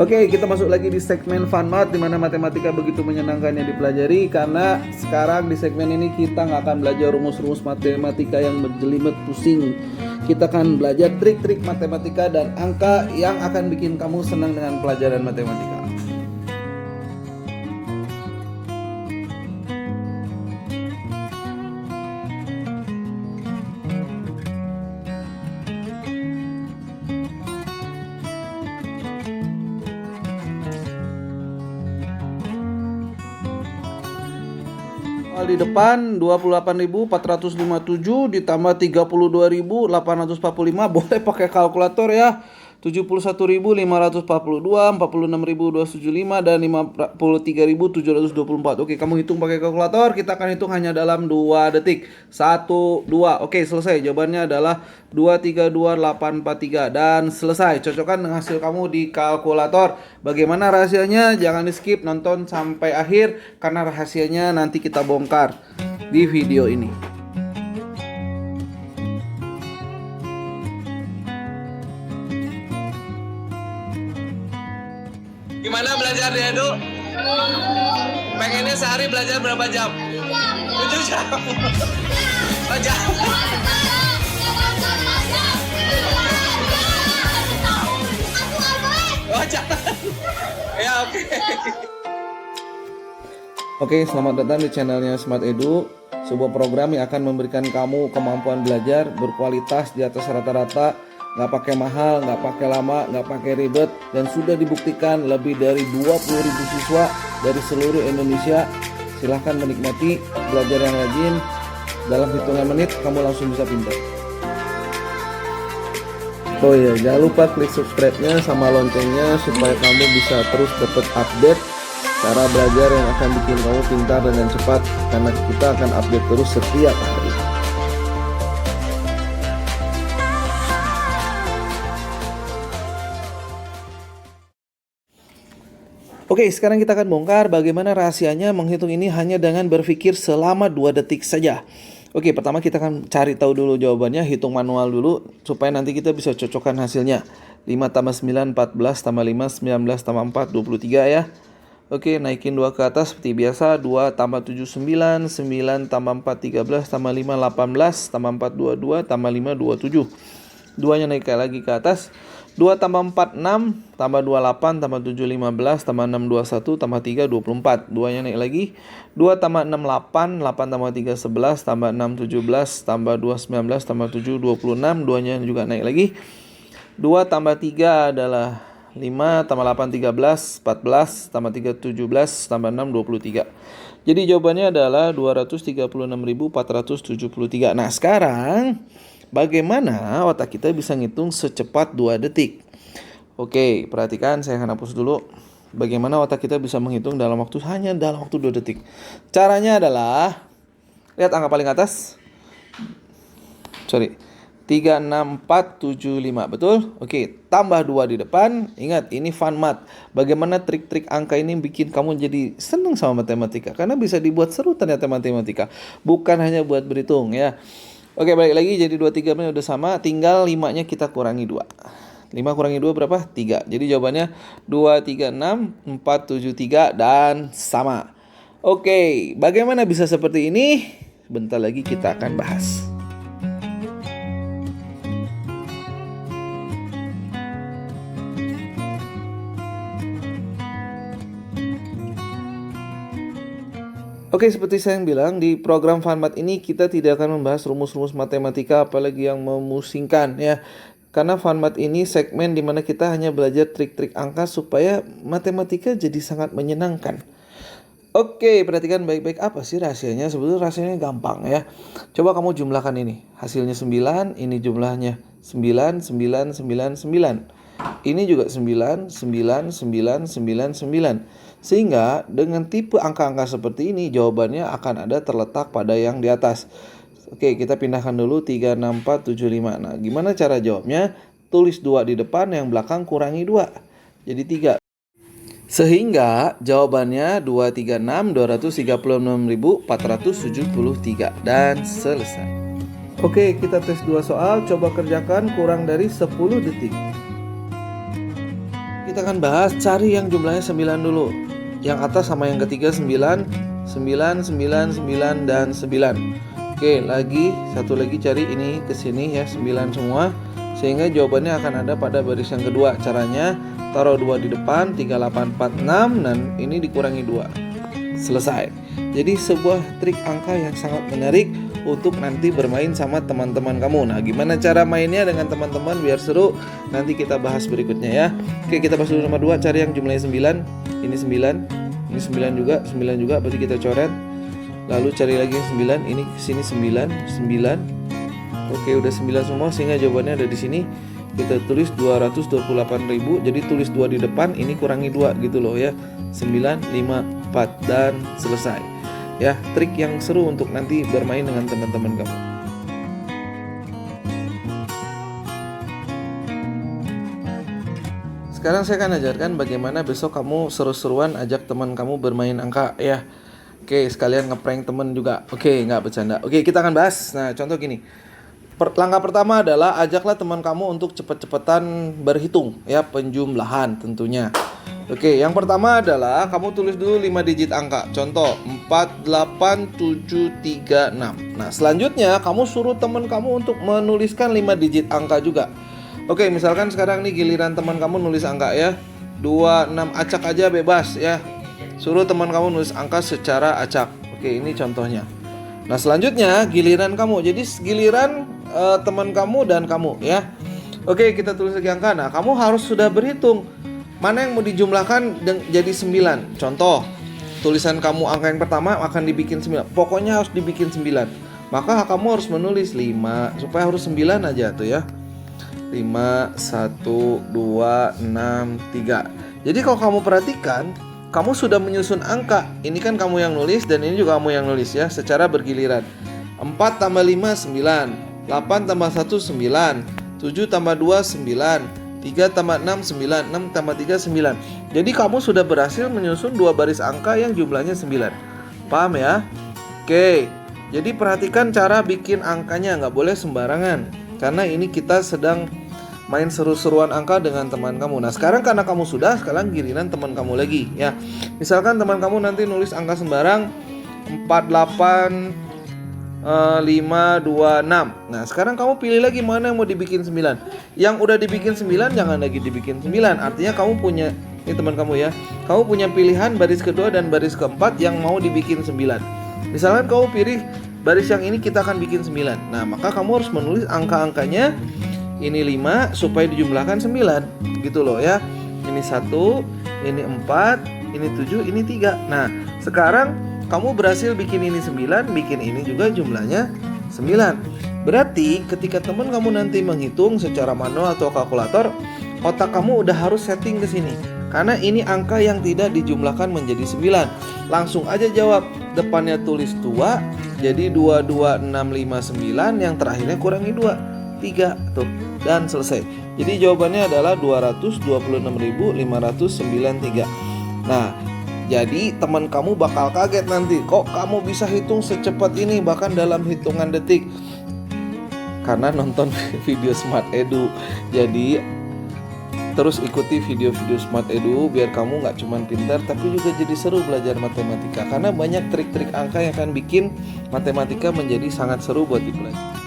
Oke, kita masuk lagi di segmen FunMath, di mana matematika begitu menyenangkan yang dipelajari. Karena sekarang di segmen ini kita nggak akan belajar rumus-rumus matematika yang berjelimet pusing. Kita akan belajar trik-trik matematika dan angka yang akan bikin kamu senang dengan pelajaran matematika. Di depan 28.457 ditambah 32.845, boleh pakai kalkulator ya. 71.542, 46.275 dan 53.724. Oke, kamu hitung pakai kalkulator. Kita akan hitung hanya dalam 2 detik. 1 2. Oke, selesai. Jawabannya adalah 232.843 dan selesai. Cocokkan dengan hasil kamu di kalkulator. Bagaimana rahasianya? Jangan di-skip, nonton sampai akhir karena rahasianya nanti kita bongkar di video ini. Gimana belajar di Edu? Pengennya sehari belajar berapa jam? 7 jam. Oh, jam. Oh, jangan. Ya, oke. Oke, selamat datang di channelnya Smart Edu, sebuah program yang akan memberikan kamu kemampuan belajar berkualitas di atas rata-rata, nggak pakai mahal, nggak pakai lama, nggak pakai ribet, dan sudah dibuktikan lebih dari 20.000 siswa dari seluruh Indonesia. Silahkan menikmati, belajar yang rajin, dalam hitungan menit kamu langsung bisa pintar. Oh iya, jangan lupa klik subscribe-nya sama loncengnya supaya kamu bisa terus dapat update cara belajar yang akan bikin kamu pintar dengan cepat, karena kita akan update terus setiap hari. Oke, sekarang kita akan bongkar bagaimana rahasianya menghitung ini hanya dengan berpikir selama 2 detik saja. Oke, pertama kita akan cari tahu dulu jawabannya, hitung manual dulu supaya nanti kita bisa cocokkan hasilnya. 5 tambah 9, 14 tambah 5, 19 tambah 4, 23 ya. Oke, naikin 2 ke atas seperti biasa. 2 tambah 7, 9, 9 tambah 4, 13 tambah 5, 18 tambah 4, 22 tambah 5, 27. 2-nya naik lagi ke atas. 2 tambah 4, 6 tambah 2, 8 tambah 7, 15 tambah 6, 21 tambah 3, 24. 2-nya naik lagi. 2 tambah 6, 8 8 tambah 3, 11 tambah 6, 17 tambah 2, 19 tambah 7, 26. 2-nya juga naik lagi. 2 tambah 3 adalah 5 tambah 8, 13 14 tambah 3, 17 tambah 6, 23. Jadi jawabannya adalah 236.473. Nah, sekarang bagaimana otak kita bisa ngitung secepat 2 detik? Oke, perhatikan, saya akan hapus dulu. Bagaimana otak kita bisa menghitung dalam waktu 2 detik? Caranya adalah, lihat angka paling atas. 3, 6, 4, 7, 5, betul? Oke, tambah 2 di depan. Ingat, ini FunMath. Bagaimana trik-trik angka ini bikin kamu jadi senang sama matematika? Karena bisa dibuat seru ternyata matematika. Bukan hanya buat berhitung ya. Oke, balik lagi, jadi 2, 3 udah sama. Tinggal 5-nya kita kurangi 2. 5 kurangi 2 berapa? 3. Jadi jawabannya 2, 3, 6, 4, 7, 3 dan sama. Oke, bagaimana bisa seperti ini? Bentar lagi kita akan bahas. Oke, seperti saya yang bilang, di program FunMath ini kita tidak akan membahas rumus-rumus matematika apalagi yang memusingkan ya. Karena FunMath ini segmen dimana kita hanya belajar trik-trik angka supaya matematika jadi sangat menyenangkan. Oke, perhatikan baik-baik, apa sih rahasianya? Sebetulnya rahasianya gampang ya. Coba kamu jumlahkan ini. Hasilnya 9, ini jumlahnya 9, 9, 9, 9. Ini juga 9, 9, 9, 9, 9. Sehingga dengan tipe angka-angka seperti ini jawabannya akan ada terletak pada yang di atas. Oke, kita pindahkan dulu 3, 6, 4, 7, 5. Nah, gimana cara jawabnya? Tulis 2 di depan, yang belakang kurangi 2. Jadi 3. Sehingga jawabannya 236, 236.473 dan selesai. Oke, kita tes 2 soal. Coba kerjakan kurang dari 10 detik. kita akan bahas cari yang jumlahnya 9 dulu. Yang atas sama yang ketiga 9, 9, 9, 9 dan 9. Oke, satu lagi cari ini ke sini ya, 9 semua. Sehingga jawabannya akan ada pada baris yang kedua. Caranya taruh 2 di depan, 3, 8, 4, 6 dan ini dikurangi 2. Selesai. Jadi sebuah trik angka yang sangat menarik untuk nanti bermain sama teman-teman kamu. Nah, gimana cara mainnya dengan teman-teman biar seru? Nanti kita bahas berikutnya ya. Oke, kita bahas dulu nomor 2, cari yang jumlahnya 9. Ini 9, ini 9 juga, 9 juga, berarti kita coret. Lalu cari lagi yang 9, ini sini 9, 9. Oke, udah 9 semua sehingga jawabannya ada di sini. Kita tulis 228.000. Jadi tulis 2 di depan, ini kurangi 2 gitu loh ya. 9, 5, 4 dan selesai. Ya, trik yang seru untuk nanti bermain dengan teman-teman kamu. Sekarang saya akan ajarkan bagaimana besok kamu seru-seruan ajak teman kamu bermain angka ya. Oke, sekalian ngeprank teman juga. Oke, nggak bercanda. Oke, kita akan bahas. Nah, contoh gini. Langkah pertama adalah ajaklah teman kamu untuk cepet-cepetan berhitung ya, penjumlahan tentunya. Oke, yang pertama adalah kamu tulis dulu 5 digit angka. Contoh 4, 8, 7, 3, 6. Nah, selanjutnya kamu suruh teman kamu untuk menuliskan 5 digit angka juga. Oke, misalkan sekarang nih giliran teman kamu nulis angka ya. 2, 6, acak aja bebas ya. Suruh teman kamu nulis angka secara acak. Oke, ini contohnya. Nah, selanjutnya giliran kamu. Jadi giliran teman kamu dan kamu ya. Oke, kita tulis lagi angka. Nah, kamu harus sudah berhitung mana yang mau dijumlahkan jadi 9. Contoh, tulisan kamu angka yang pertama akan dibikin 9. Pokoknya harus dibikin 9. Maka kamu harus menulis 5 supaya harus 9 aja tuh ya. 5, 1, 2, 6, 3. Jadi kalau kamu perhatikan, kamu sudah menyusun angka. Ini kan kamu yang nulis dan ini juga kamu yang nulis ya, secara bergiliran. 4 tambah 5, 9. 8 tambah 1, 9. 7 tambah 2, 9. 3 tambah 6, 9. 6 tambah 3, 9. Jadi kamu sudah berhasil menyusun 2 baris angka yang jumlahnya 9. Paham ya? Oke. Jadi perhatikan cara bikin angkanya, nggak boleh sembarangan. Karena ini kita sedang main seru-seruan angka dengan teman kamu. Nah, sekarang karena kamu sudah, sekarang giliran teman kamu lagi ya. Misalkan teman kamu nanti nulis angka sembarang 48 5, 2, 6. Nah, sekarang kamu pilih lagi mana yang mau dibikin 9. Yang udah dibikin 9 jangan lagi dibikin 9. Artinya kamu punya, ini teman kamu ya, kamu punya pilihan baris kedua dan baris keempat yang mau dibikin 9. Misalkan kamu pilih baris yang ini, kita akan bikin 9. Nah, maka kamu harus menulis angka-angkanya. Ini 5 supaya dijumlahkan 9 gitu loh ya. Ini 1, ini 4, ini 7, ini 3. Nah, sekarang kamu berhasil bikin ini 9, bikin ini juga jumlahnya 9. Berarti ketika teman kamu nanti menghitung secara manual atau kalkulator, otak kamu udah harus setting ke sini. Karena ini angka yang tidak dijumlahkan menjadi 9. Langsung aja jawab. Depannya tulis 2, jadi 2, 2, 6, 5, 9. Yang terakhirnya kurangi 2, 3 tuh. Dan selesai. Jadi jawabannya adalah 226.593. Nah, jadi teman kamu bakal kaget nanti, kok kamu bisa hitung secepat ini bahkan dalam hitungan detik. Karena nonton video Smart Edu. Jadi terus ikuti video-video Smart Edu biar kamu gak cuma pintar tapi juga jadi seru belajar matematika. Karena banyak trik-trik angka yang akan bikin matematika menjadi sangat seru buat dipelajari.